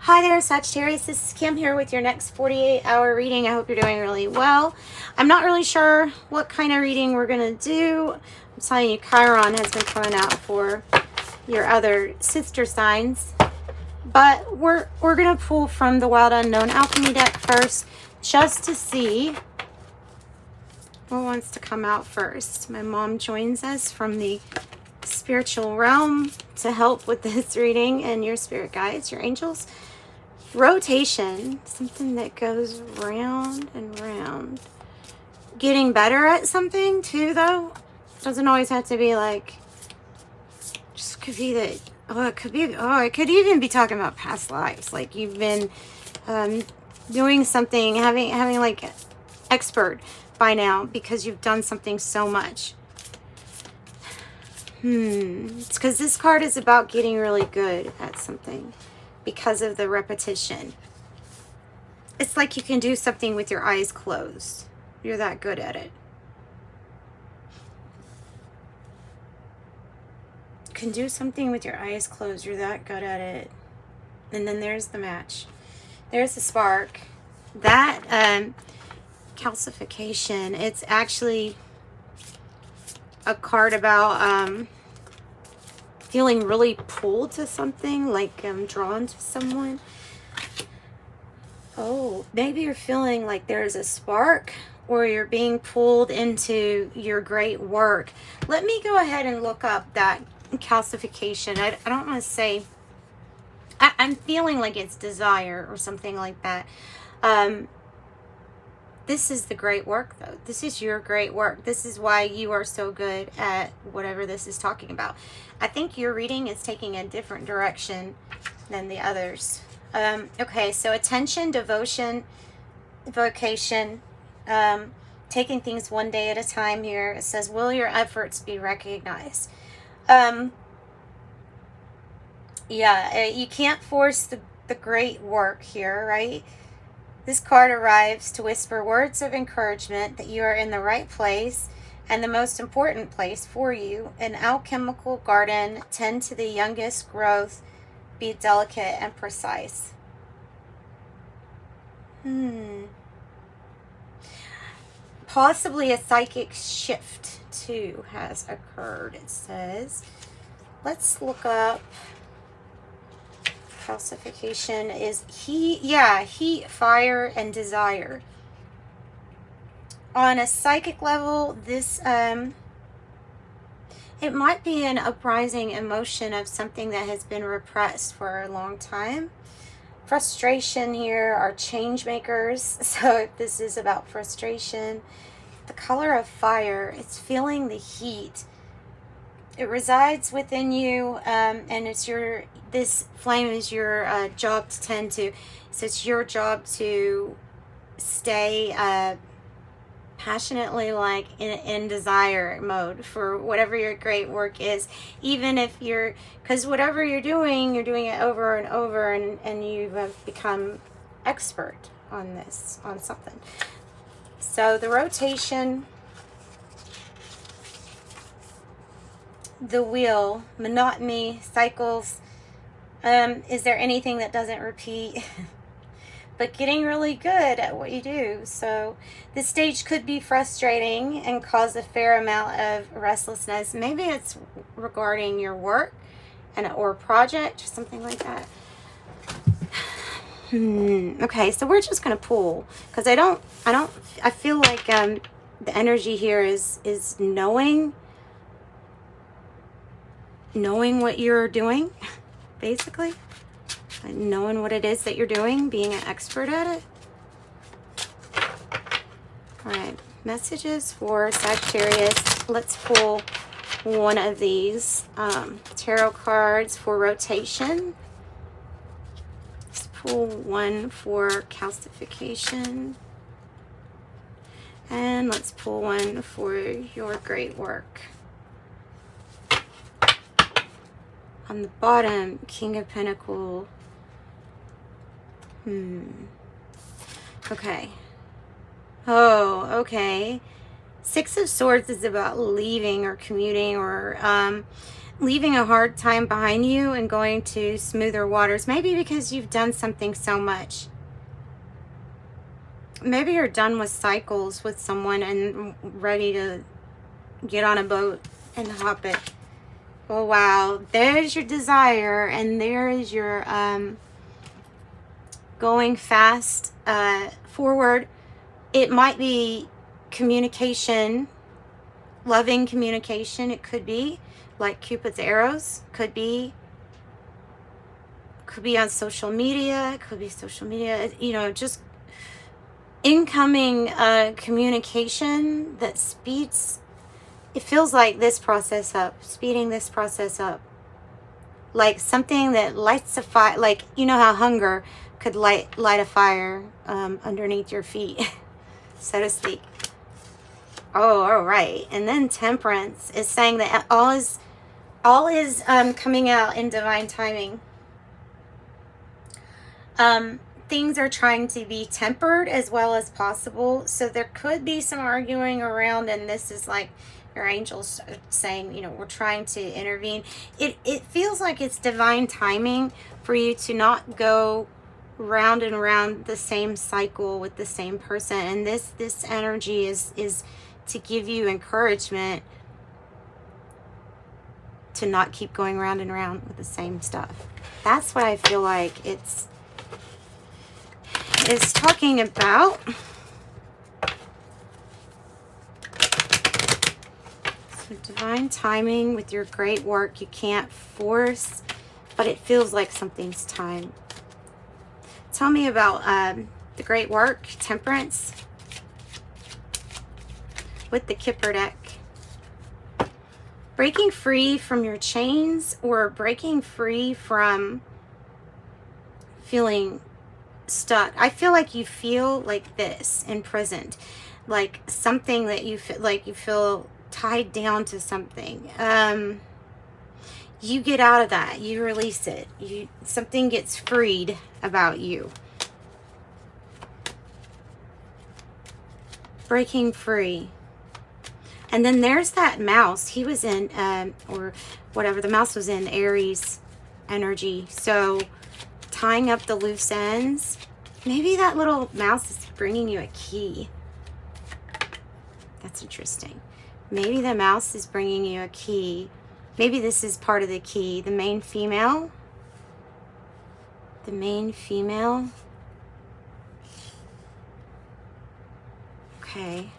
Hi there, Sagittarius. This is Kim here with your next 48-hour reading. I hope you're doing really well. I'm not really sure what kind of reading we're going to do. I'm telling you, Kryon has been coming out for your other sister signs. But we're going to pull from the Wild Unknown Alchemy deck first, just to see what wants to come out first. My mom joins us from the spiritual realm to help with this reading, and your spirit guides, your angels. Rotation, something that goes round and round. Getting better at something too, though. Doesn't always have to be like, just could be that, it could even be talking about past lives. Like you've been doing something, having like expert by now because you've done something so much. It's because this card is about getting really good at something. Because of the repetition. It's like you can do something with your eyes closed. You're that good at it. You can do something with your eyes closed. You're that good at it. And then there's the match. There's the spark. That calcification. It's actually a card about feeling really pulled to something, like drawn to someone. Oh, maybe you're feeling like there's a spark, or you're being pulled into your great work. Let me go ahead and look up that calcification. I don't want to say, I'm feeling like it's desire or something like that. This is the great work, though. This is your great work. This is why you are so good at whatever this is talking about. I think your reading is taking a different direction than the others. Okay, so attention, devotion, vocation, taking things one day at a time here. It says, will your efforts be recognized? Yeah, you can't force the great work here, right? This card arrives to whisper words of encouragement that you are in the right place and the most important place for you. An alchemical garden, tend to the youngest growth, be delicate and precise. Possibly a psychic shift, too, has occurred, it says. Let's look up. Calcification is heat, fire, and desire. On a psychic level, this it might be an uprising emotion of something that has been repressed for a long time. Frustration here are change makers. So if this is about frustration, the color of fire, it's feeling the heat. It resides within you, and it's this flame is your job to tend to. So it's your job to stay passionately like in desire mode for whatever your great work is. Even if because whatever you're doing it over and over, and you have become expert on this, on something. So the rotation, the wheel, monotony, cycles. Is there anything that doesn't repeat? But getting really good at what you do. So this stage could be frustrating and cause a fair amount of restlessness. Maybe it's regarding your work or project or something like that. Okay, so we're just gonna pull because I feel like the energy here is knowing what you're doing, basically. Knowing what it is that you're doing, being an expert at it. All right, messages for Sagittarius. Let's pull one of these tarot cards for rotation. Let's pull one for calcification. And let's pull one for your great work. On the bottom, King of Pentacles. Okay. Oh, okay. Six of Swords is about leaving or commuting, or leaving a hard time behind you and going to smoother waters. Maybe because you've done something so much. Maybe you're done with cycles with someone and ready to get on a boat and hop it. Oh, wow. There's your desire, and there is your going fast forward. It might be communication, loving communication. It could be like Cupid's arrows. Could be on social media. It could be social media. You know, just incoming communication that speeds. It feels like this process up, speeding this process up. Like something that lights a fire, like, you know how hunger could light a fire underneath your feet, so to speak. Oh, all right. And then Temperance is saying that all is coming out in divine timing. Things are trying to be tempered as well as possible. So there could be some arguing around, and this is like your angels saying, you know, we're trying to intervene. It feels like it's divine timing for you to not go round and round the same cycle with the same person. And this energy is to give you encouragement to not keep going round and round with the same stuff. That's what I feel like it's talking about. So divine timing with your great work, you can't force, but it feels like something's time. Tell me about the great work, Temperance, with the Kipper deck. Breaking free from your chains, or breaking free from feeling stuck. I feel like you feel like this, imprisoned, like something that you feel like you feel tied down to something. You get out of that, you release it, something gets freed about you. Breaking free. And then there's that mouse. He was in or whatever, the mouse was in Aries energy. So tying up the loose ends. Maybe that little mouse is bringing you a key. That's interesting. Maybe the mouse is bringing you a key. Maybe this is part of the key. The main female. The main female. Okay.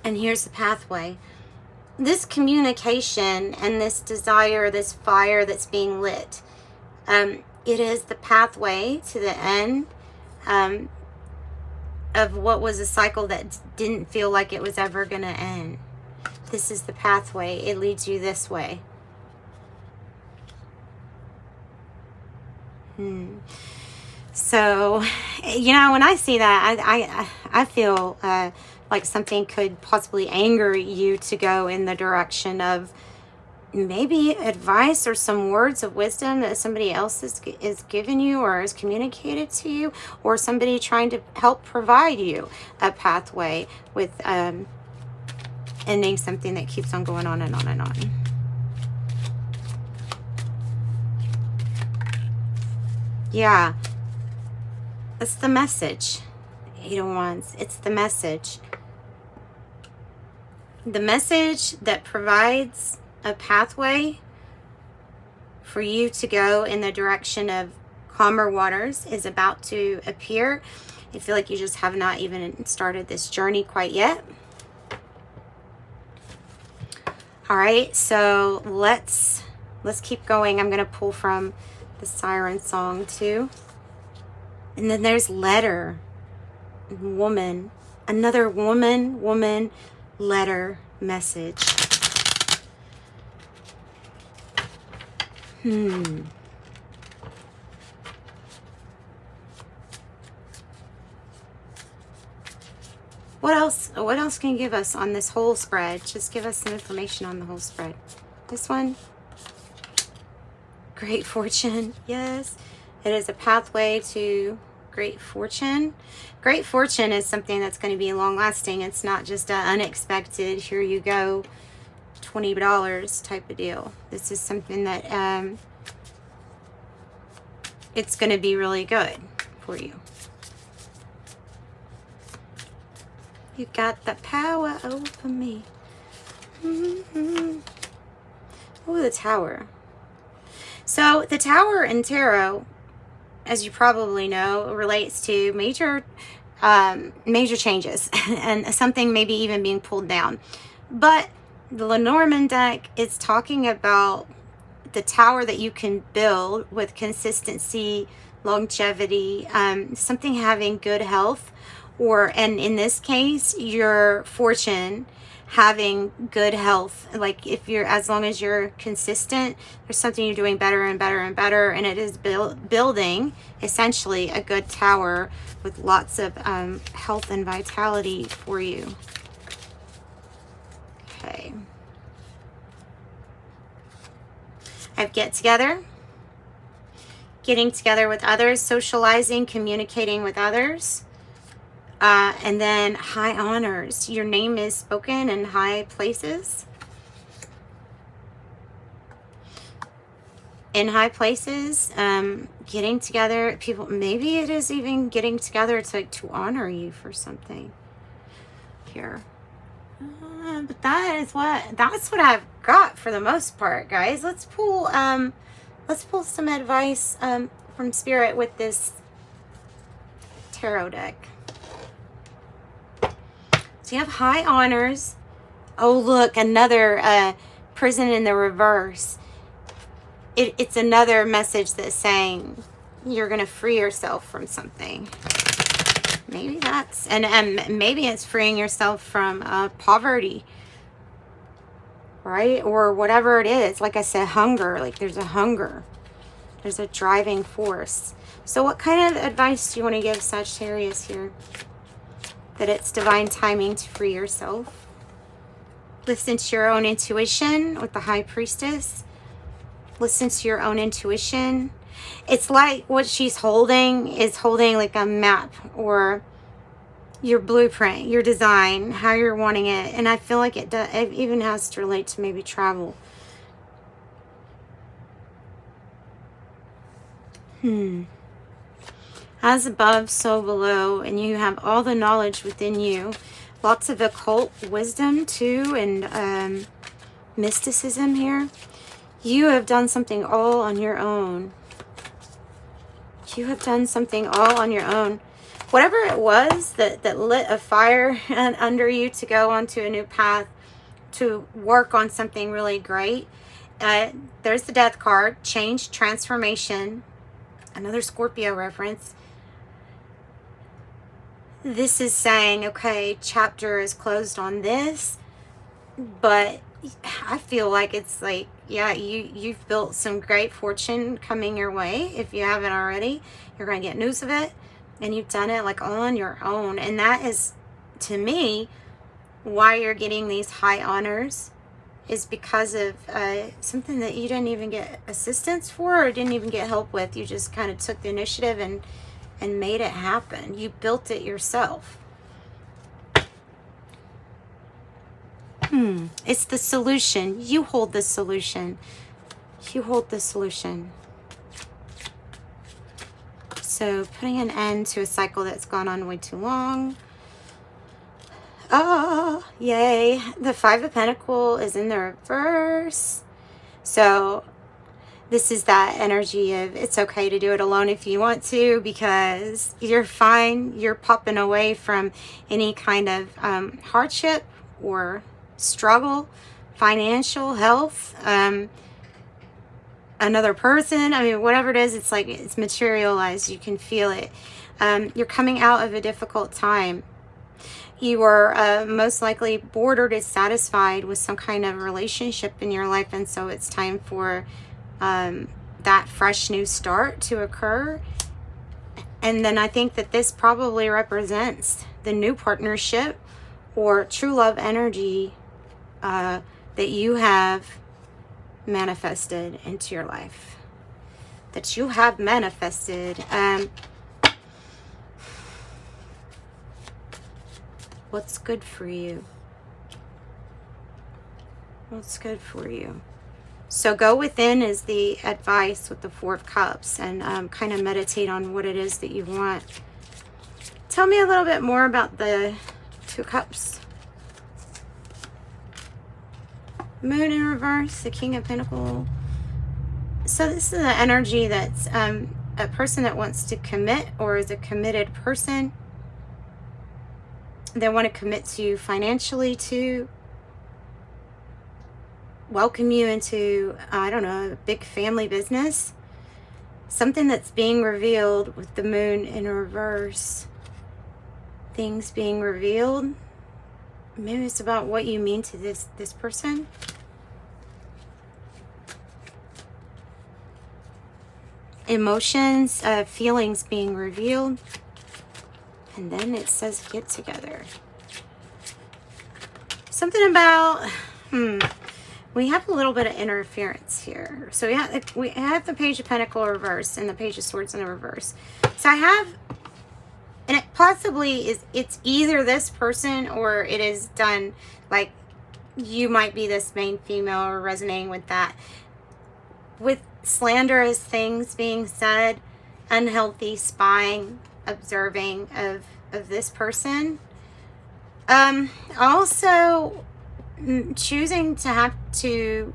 And here's the pathway. This communication and this desire, this fire that's being lit, it is the pathway to the end of what was a cycle that didn't feel like it was ever going to end. This is the pathway. It leads you this way. So, you know, when I see that, I feel like something could possibly anger you to go in the direction of maybe advice or some words of wisdom that somebody else is giving you or is communicated to you, or somebody trying to help provide you a pathway with ending something that keeps on going on and on and on. Yeah, it's the message. Eight of Wands. It's the message. The message that provides a pathway for you to go in the direction of calmer waters is about to appear. I feel like you just have not even started this journey quite yet. All right, so let's keep going. I'm going to pull from the Siren Song too. And then there's letter, woman, another woman, letter, message. What else can you give us on this whole spread? Just give us some information on the whole spread. This one, great fortune, yes. It is a pathway to great fortune. Great fortune is something that's going to be long lasting. It's not just an unexpected, here you go, $20 type of deal. This is something that it's going to be really good for you. You got the power over me. Oh, the Tower. So the Tower in tarot, as you probably know, relates to major changes and something maybe even being pulled down. But the Lenormand deck is talking about the tower that you can build with consistency, longevity, something having good health, and in this case, your fortune having good health. Like if you're, as long as you're consistent, there's something you're doing better and better and better, and it is building essentially a good tower with lots of health and vitality for you. Okay. I have get together, getting together with others, socializing, communicating with others. And then high honors. Your name is spoken in high places. In high places, getting together, people, maybe it is even getting together to honor you for something here. But that's what I've got for the most part, guys. Let's pull some advice from Spirit with this tarot deck. So you have high honors. Oh, look, another prison in the reverse. It's another message that's saying you're going to free yourself from something. Maybe that's, and maybe it's freeing yourself from poverty, right? Or whatever it is. Like I said, hunger. Like there's a hunger. There's a driving force. So what kind of advice do you want to give Sagittarius here? That it's divine timing to free yourself. Listen to your own intuition with the High Priestess. Listen to your own intuition. It's like what she's holding is holding like a map or your blueprint, your design, how you're wanting it. And I feel like it even has to relate to maybe travel. As above, so below, and you have all the knowledge within you. Lots of occult wisdom too, and mysticism here. You have done something all on your own. You have done something all on your own. Whatever it was that lit a fire under you to go onto a new path, to work on something really great. There's the Death card, change, transformation. Another Scorpio reference. This is saying, okay, chapter is closed on this, but I feel like it's like, yeah, you've built some great fortune coming your way. If you haven't already, you're going to get news of it, and you've done it like all on your own. And that is, to me, why you're getting these high honors, is because of something that you didn't even get assistance for or didn't even get help with. You just kind of took the initiative and made it happen. You built it yourself. It's the solution. You hold the solution. You hold the solution. So putting an end to a cycle that's gone on way too long. Oh, yay. The Five of Pentacles is in the reverse. So this is that energy of it's okay to do it alone if you want to, because you're fine. You're popping away from any kind of hardship or struggle, financial, health, another person. I mean, whatever it is, it's like it's materialized. You can feel it. You're coming out of a difficult time. You are most likely bored or dissatisfied with some kind of relationship in your life, and so it's time for that fresh new start to occur. And then I think that this probably represents the new partnership or true love energy that you have manifested into your life. that you have manifested. What's good for you? What's good for you? So go within is the advice with the Four of Cups, and kind of meditate on what it is that you want. Tell me a little bit more about the Two Cups. Moon in reverse, the King of Pentacles. So this is the energy that's a person that wants to commit, or is a committed person. They want to commit to you financially, to welcome you into, I don't know, a big family business. Something that's being revealed with the moon in reverse. Things being revealed. Maybe it's about what you mean to this person. Emotions, feelings being revealed. And then it says get together. Something about, we have a little bit of interference here. So we have the Page of Pentacles reverse and the Page of Swords in the reverse. So I have, and it possibly is, it's either this person or it is done, like you might be this main female or resonating with that. With slanderous things being said, unhealthy spying, observing of this person. Also choosing to have to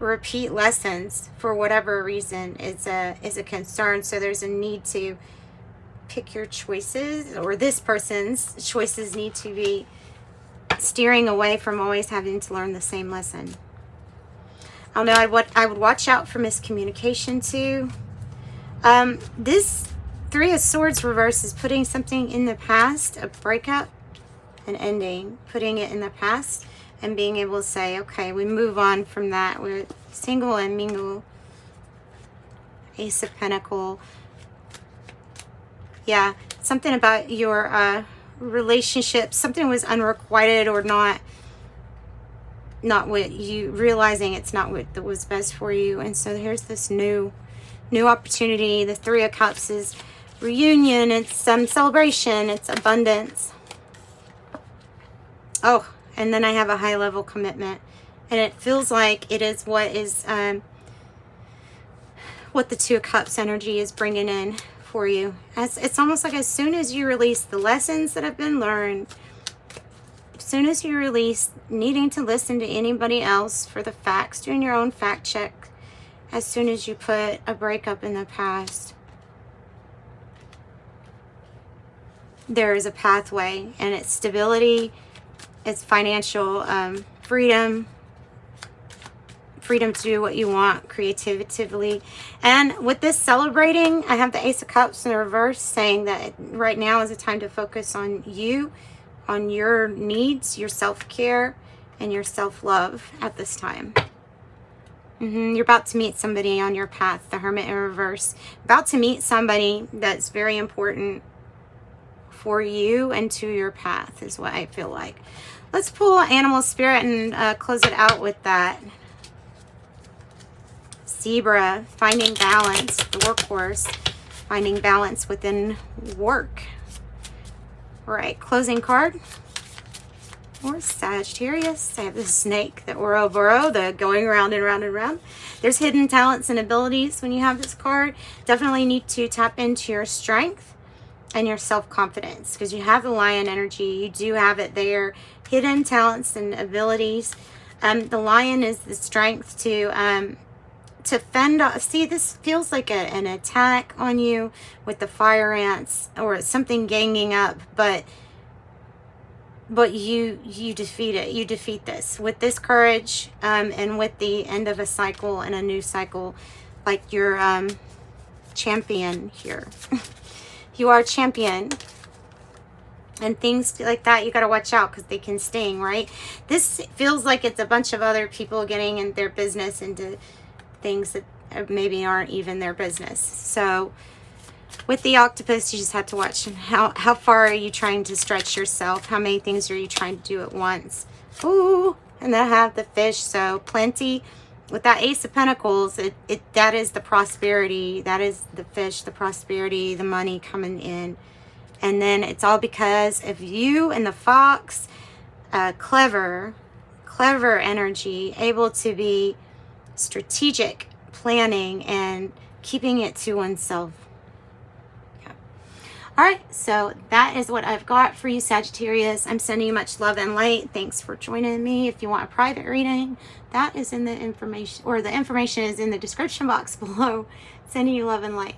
repeat lessons for whatever reason is a concern. So there's a need to pick your choices, or this person's choices need to be steering away from always having to learn the same lesson. I don't know, I would watch out for miscommunication too. This Three of Swords reverse is putting something in the past, a breakup, an ending, putting it in the past and being able to say, okay, we move on from that. We're single and mingle. Ace of Pentacles. Yeah, something about your relationship, something was unrequited or not what you, realizing it's not what that was best for you. And so here's this new opportunity. The Three of Cups is reunion, it's some celebration, it's abundance. Oh, and then I have a high level commitment, and it feels like it is what the Two of Cups energy is bringing in for you. It's almost like as soon as you release the lessons that have been learned, as soon as you release needing to listen to anybody else for the facts, doing your own fact check, as soon as you put a breakup in the past, there is a pathway, and it's stability, it's financial freedom to do what you want creatively. And with this celebrating, I have the Ace of Cups in the reverse, saying that right now is a time to focus on you, on your needs, your self-care, and your self-love at this time. You're about to meet somebody on your path, the Hermit in reverse. About to meet somebody that's very important for you and to your path is what I feel like. Let's pull Animal Spirit and close it out with that. Zebra, finding balance, the workhorse, finding balance within work. All right, closing card. Or Sagittarius. I have the snake, the Ouroboros, the going around and round and round. There's hidden talents and abilities when you have this card. Definitely need to tap into your strength and your self-confidence, because you have the Lion energy. You do have it there. Hidden talents and abilities. The Lion is the strength to fend off. See, this feels like an attack on you with the fire ants or something ganging up, but you defeat it. You defeat this with this courage, and with the end of a cycle and a new cycle, like you're champion here. You are a champion. And things like that, you got to watch out because they can sting, right? This feels like it's a bunch of other people getting in their business into things that maybe aren't even their business. So with the octopus, you just have to watch how far are you trying to stretch yourself? How many things are you trying to do at once? Ooh, and then I have the fish, so plenty with that Ace of Pentacles, that is the prosperity, that is the fish, the prosperity, the money coming in. And then it's all because of you and the fox, clever energy, able to be strategic, planning, and keeping it to oneself. Yeah. All right, so that is what I've got for you, Sagittarius. I'm sending you much love and light. Thanks for joining me. If you want a private reading, that is in the information, or the information is in the description box below. Sending you love and light.